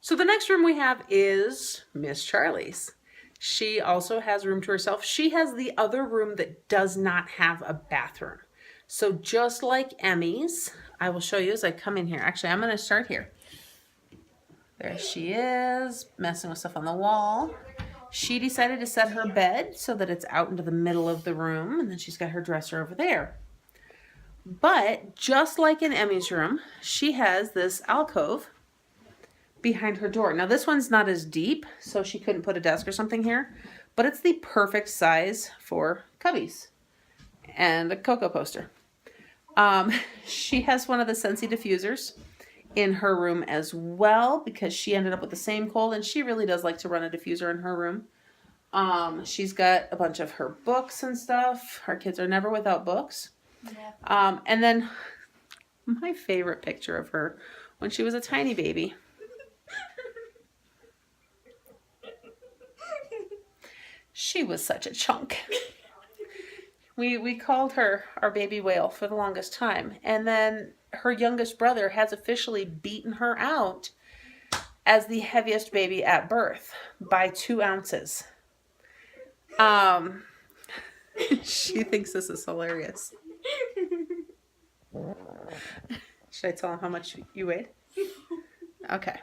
So the next room we have is Miss Charlie's. She also has room to herself. She has the other room that does not have a bathroom. So just like Emmy's, I will show you as I come in here. Actually, I'm going to start here. There she is, messing with stuff on the wall. She decided to set her bed so that it's out into the middle of the room, and then she's got her dresser over there. But just like in Emmy's room, she has this alcove behind her door. Now this one's not as deep, so she couldn't put a desk or something here, but it's the perfect size for cubbies and a cocoa poster. She has one of the Scentsy diffusers in her room as well because she ended up with the same cold, and she really does like to run a diffuser in her room. She's got a bunch of her books and stuff. Our kids are never without books. Yeah. And then my favorite picture of her when she was a tiny baby. She was such a chunk. We called her our baby whale for the longest time. And then her youngest brother has officially beaten her out as the heaviest baby at birth by 2 ounces. She thinks this is hilarious. Should I tell him how much you weighed? Okay.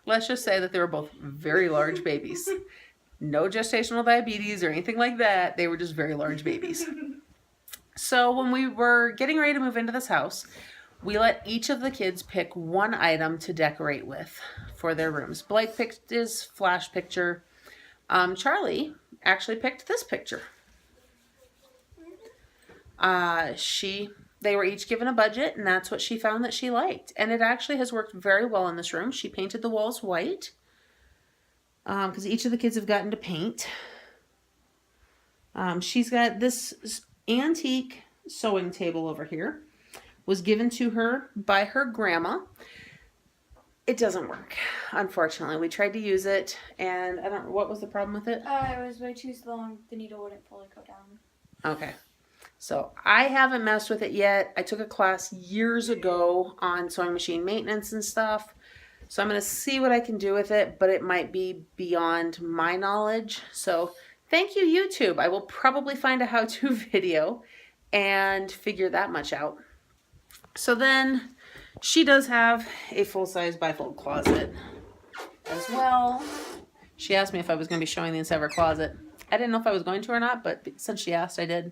Let's just say that they were both very large babies. No gestational diabetes or anything like that. They were just very large babies. So when we were getting ready to move into this house, we let each of the kids pick one item to decorate with for their rooms. Blake picked his flash picture. Charlie actually picked this picture. They were each given a budget, and that's what she found that she liked. And it actually has worked very well in this room. She painted the walls white because each of the kids have gotten to paint. She's got this antique sewing table over here. Was given to her by her grandma. It doesn't work, unfortunately. We tried to use it, and I don't know, what was the problem with it? It was way too long. The needle wouldn't fully go down. Okay. So I haven't messed with it yet. I took a class years ago on sewing machine maintenance and stuff. So I'm going to see what I can do with it, but it might be beyond my knowledge. So thank you, YouTube. I will probably find a how-to video and figure that much out. So then she does have a full-size bifold closet as well. She asked me if I was going to be showing the inside of her closet. I didn't know if I was going to or not, but since she asked, I did.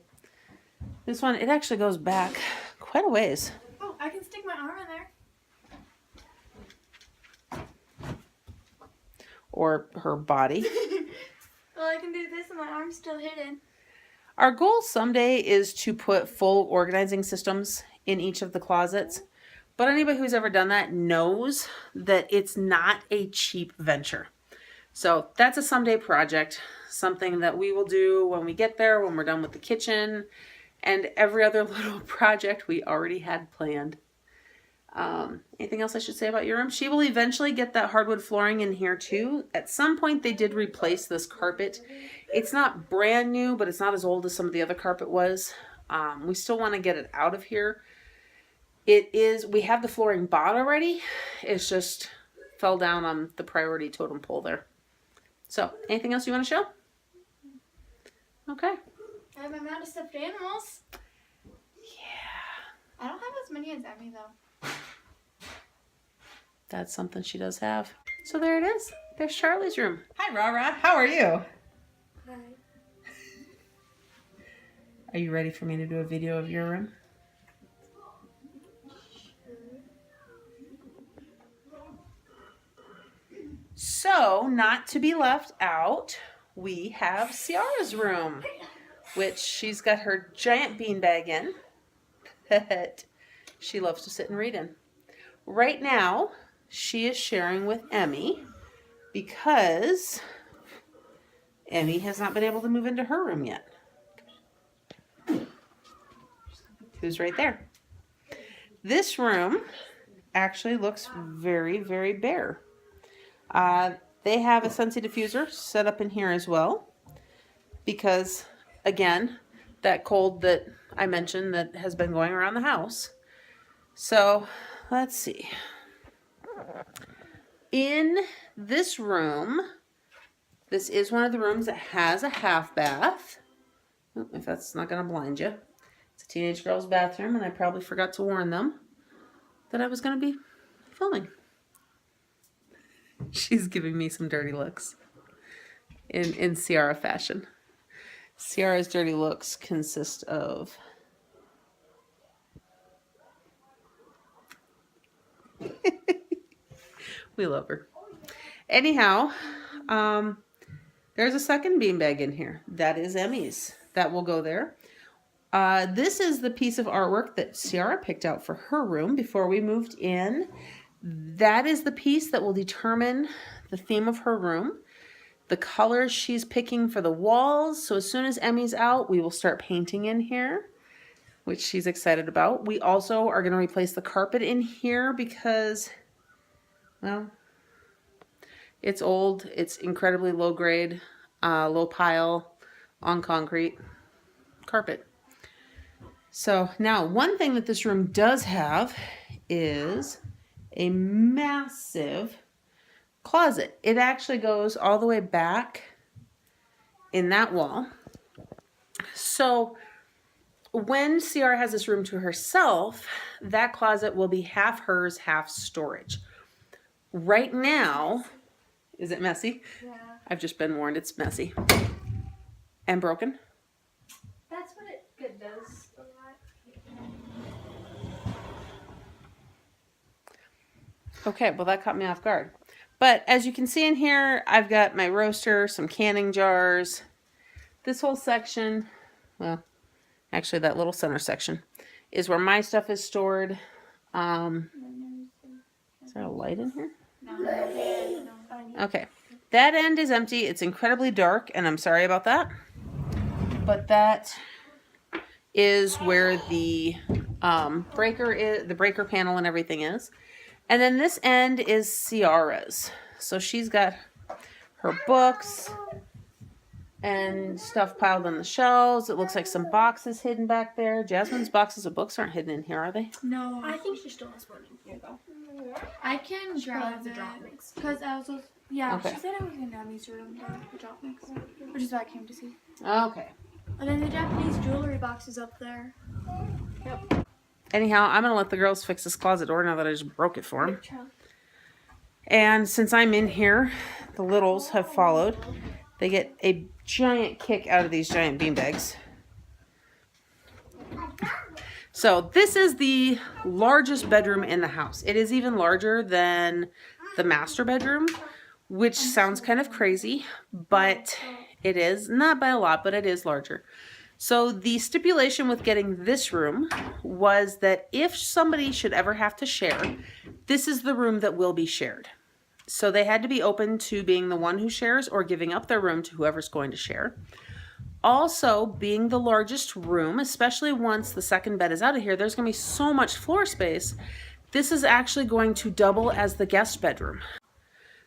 This one, it actually goes back quite a ways. Oh, I can stick my arm in there. Or her body. Well, I can do this and my arm's still hidden. Our goal someday is to put full organizing systems in each of the closets. But anybody who's ever done that knows that it's not a cheap venture. So that's a someday project. Something that we will do when we get there, when we're done with the kitchen. And every other little project we already had planned. Anything else I should say about your room? She will eventually get that hardwood flooring in here too. At some point they did replace this carpet. It's not brand new, but it's not as old as some of the other carpet was. We still want to get it out of here. We have the flooring bought already. It's just fell down on the priority totem pole there. So, anything else you want to show? Okay. I have my amount of stuffed animals. Yeah. I don't have as many as Emmy though. That's something she does have. So there it is. There's Charlie's room. Hi, Rara. How are you? Hi. Are you ready for me to do a video of your room? So, not to be left out, we have Ciara's room, which she's got her giant beanbag in that she loves to sit and read in. Right now, she is sharing with Emmy because Emmy has not been able to move into her room yet. Who's right there? This room actually looks very, very bare. They have a Scentsy diffuser set up in here as well because, again, that cold that I mentioned that has been going around the house. So, let's see. In this room, this is one of the rooms that has a half bath. Oh, if that's not going to blind you. It's a teenage girl's bathroom, and I probably forgot to warn them that I was going to be filming. She's giving me some dirty looks in Ciara fashion. Ciara's dirty looks consist of we love her. Anyhow, there's a second beanbag in here. That is Emmy's. That will go there. This is the piece of artwork that Ciara picked out for her room before we moved in. That is the piece that will determine the theme of her room. The colors she's picking for the walls. So as soon as Emmy's out, we will start painting in here, which she's excited about. We also are going to replace the carpet in here because, well, it's old. It's incredibly low grade, low pile on concrete carpet. So now one thing that this room does have is a massive closet. It actually goes all the way back in that wall. So when Ciara has this room to herself, that closet will be half hers, half storage. Right now, is it messy? Yeah. I've just been warned it's messy. And broken. That's what it does a lot. Okay, well that caught me off guard. But as you can see in here, I've got my roaster, some canning jars. This whole section, well, actually that little center section, is where my stuff is stored. Is there a light in here? No. Okay, that end is empty. It's incredibly dark, and I'm sorry about that. But that is where the breaker is, the breaker panel and everything is. And then this end is Ciara's. So she's got her books and stuff piled on the shelves. It looks like some boxes hidden back there. Jasmine's boxes of books aren't hidden in here, are they? No. I think she still has one in here though. I can grab the it. drop mix. Because I was, yeah, Okay. she said I was in Emmy's room, the drop mix, which is what I came to see. Okay. And then the Japanese jewelry box is up there. Anyhow, I'm going to let the girls fix this closet door now that I just broke it for them. And since I'm in here, the littles have followed. They get a giant kick out of these giant beanbags. So this is the largest bedroom in the house. It is even larger than the master bedroom, which sounds kind of crazy, but it is. Not by a lot, but it is larger. So the stipulation with getting this room was that if somebody should ever have to share, this is the room that will be shared. So they had to be open to being the one who shares or giving up their room to whoever's going to share. Also, being the largest room, especially once the second bed is out of here, there's going to be so much floor space. This is actually going to double as the guest bedroom.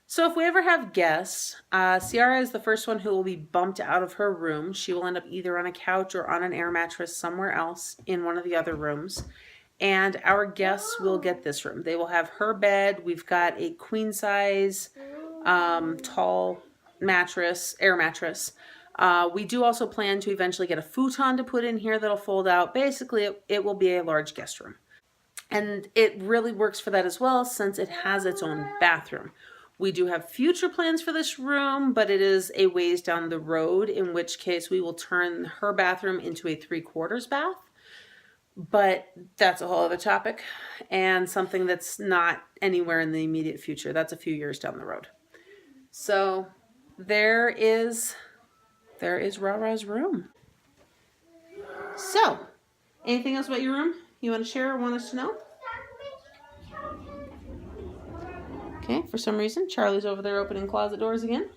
So if we ever have guests, Ciara is the first one who will be bumped out of her room. She will end up either on a couch or on an air mattress somewhere else in one of the other rooms. And our guests will get this room. They will have her bed. We've got a queen size, tall mattress, air mattress. We do also plan to eventually get a futon to put in here that'll fold out. Basically, it will be a large guest room. And it really works for that as well since it has its own bathroom. We do have future plans for this room, but it is a ways down the road, in which case we will turn her bathroom into a 3/4 bath. But that's a whole other topic and something that's not anywhere in the immediate future. That's a few years down the road. So there is Rara's room. So, anything else about your room you want to share or want us to know? Okay, for some reason, Charlie's over there opening closet doors again.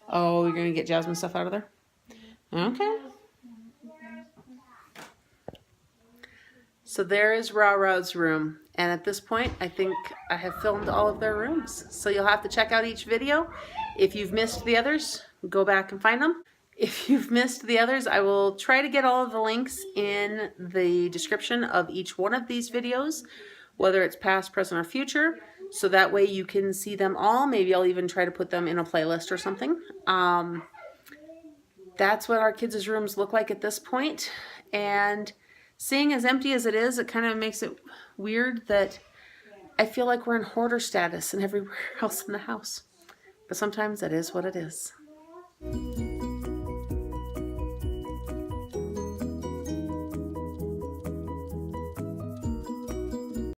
Oh, you're going to get Jasmine stuff out of there? Okay. So there is Rara's room. And at this point, I think I have filmed all of their rooms. So you'll have to check out each video. If you've missed the others, go back and find them. If you've missed the others, I will try to get all of the links in the description of each one of these videos, whether it's past, present, or future. so that way you can see them all. Maybe I'll even try to put them in a playlist or something. That's what our kids' rooms look like at this point. And seeing as empty as it is, it kind of makes it weird that I feel like we're in hoarder status and everywhere else in the house. But sometimes that is what it is.